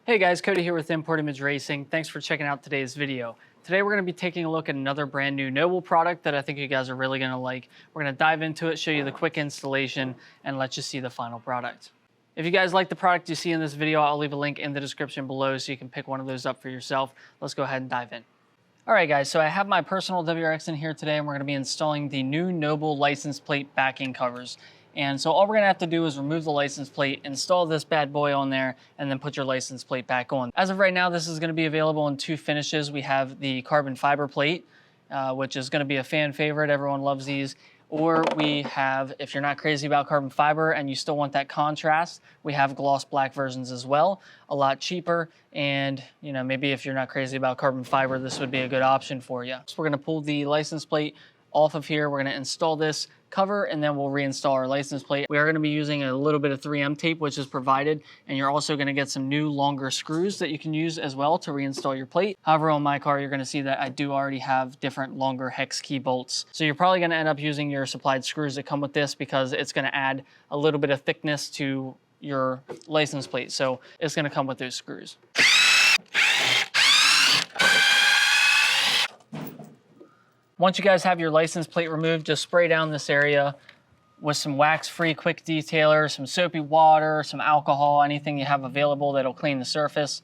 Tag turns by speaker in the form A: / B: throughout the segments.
A: Hey guys, Cody here with Import Image Racing. Thanks for checking out today's video. Today we're going to be taking a look at another brand new Noble product that I think you guys are really going to like. We're going to dive into it, show you the quick installation, and let you see the final product. If you guys like the product you see in this video, I'll leave a link in the description below so you can pick one of those up for yourself. Let's go ahead and dive in. Alright guys, so I have my personal WRX in here today and we're going to be installing the new Noble license plate backing covers. And so all we're going to have to do is remove the license plate, install this bad boy on there, and then put your license plate back on. As of right now, this is going to be available in two finishes. We have the carbon fiber plate, which is going to be a fan favorite. Everyone loves these. Or we have, if you're not crazy about carbon fiber and you still want that contrast, we have gloss black versions as well, a lot cheaper. And maybe if you're not crazy about carbon fiber, this would be a good option for you. So we're going to pull the license plate off of here. We're going to install this cover and then we'll reinstall our license plate. We are going to be using a little bit of 3M tape, which is provided, and you're also going to get some new longer screws that you can use as well to reinstall your plate. However, on my car, you're going to see that I do already have different longer hex key bolts. So you're probably going to end up using your supplied screws that come with this because it's going to add a little bit of thickness to your license plate. So it's going to come with those screws. Once you guys have your license plate removed, just spray down this area with some wax-free quick detailer, some soapy water, some alcohol, anything you have available that'll clean the surface.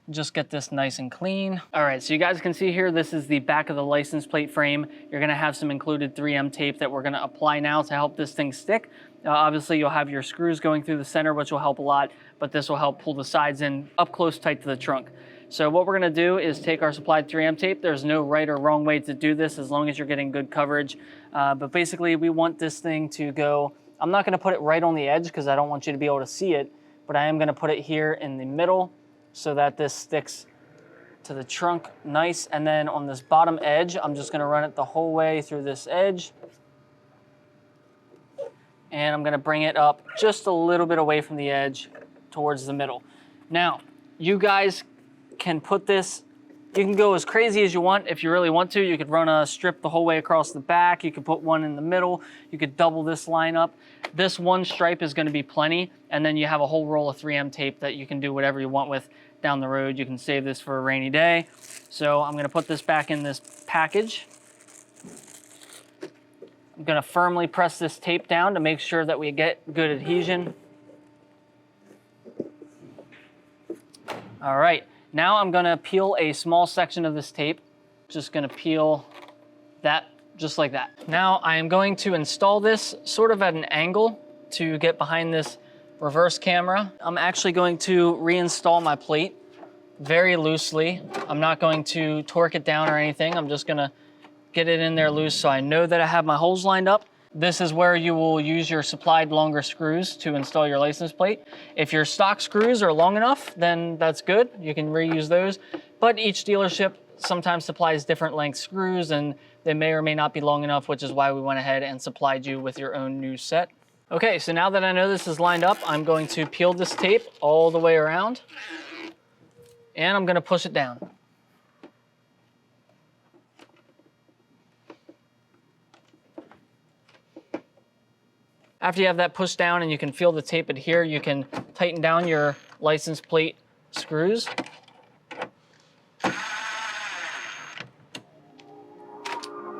A: Just get this nice and clean. All right, so you guys can see here, this is the back of the license plate frame. You're gonna have some included 3M tape that we're gonna apply now to help this thing stick. Obviously, you'll have your screws going through the center, which will help a lot, but this will help pull the sides in up close tight to the trunk. So what we're gonna do is take our supplied 3M tape. There's no right or wrong way to do this as long as you're getting good coverage. But basically we want this thing to go, I'm not gonna put it right on the edge because I don't want you to be able to see it, but I am gonna put it here in the middle so that this sticks to the trunk nice. And then on this bottom edge, I'm just gonna run it the whole way through this edge. And I'm gonna bring it up just a little bit away from the edge towards the middle. Now, you guys can put this, you can go as crazy as you want. If you really want to, you could run a strip the whole way across the back. You could put one in the middle. You could double this line up. This one stripe is going to be plenty. And then you have a whole roll of 3M tape that you can do whatever you want with down the road. You can save this for a rainy day. So I'm going to put this back in this package. I'm going to firmly press this tape down to make sure that we get good adhesion. All right. Now I'm gonna peel a small section of this tape. Just gonna peel that just like that. Now I am going to install this sort of at an angle to get behind this reverse camera. I'm actually going to reinstall my plate very loosely. I'm not going to torque it down or anything. I'm just gonna get it in there loose so I know that I have my holes lined up. This is where you will use your supplied longer screws to install your license plate. If your stock screws are long enough, then that's good. You can reuse those. But each dealership sometimes supplies different length screws and they may or may not be long enough, which is why we went ahead and supplied you with your own new set. Okay, so now that I know this is lined up, I'm going to peel this tape all the way around and I'm gonna push it down. After you have that pushed down and you can feel the tape adhere, you can tighten down your license plate screws.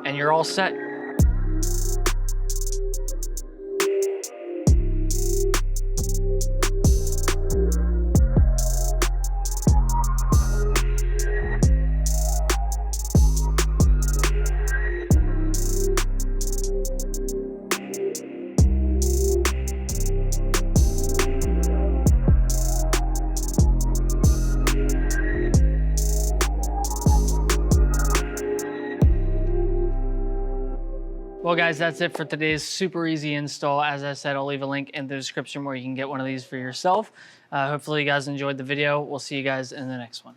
A: And you're all set. Well guys, that's it for today's super easy install. As I said, I'll leave a link in the description where you can get one of these for yourself. Hopefully you guys enjoyed the video. We'll see you guys in the next one.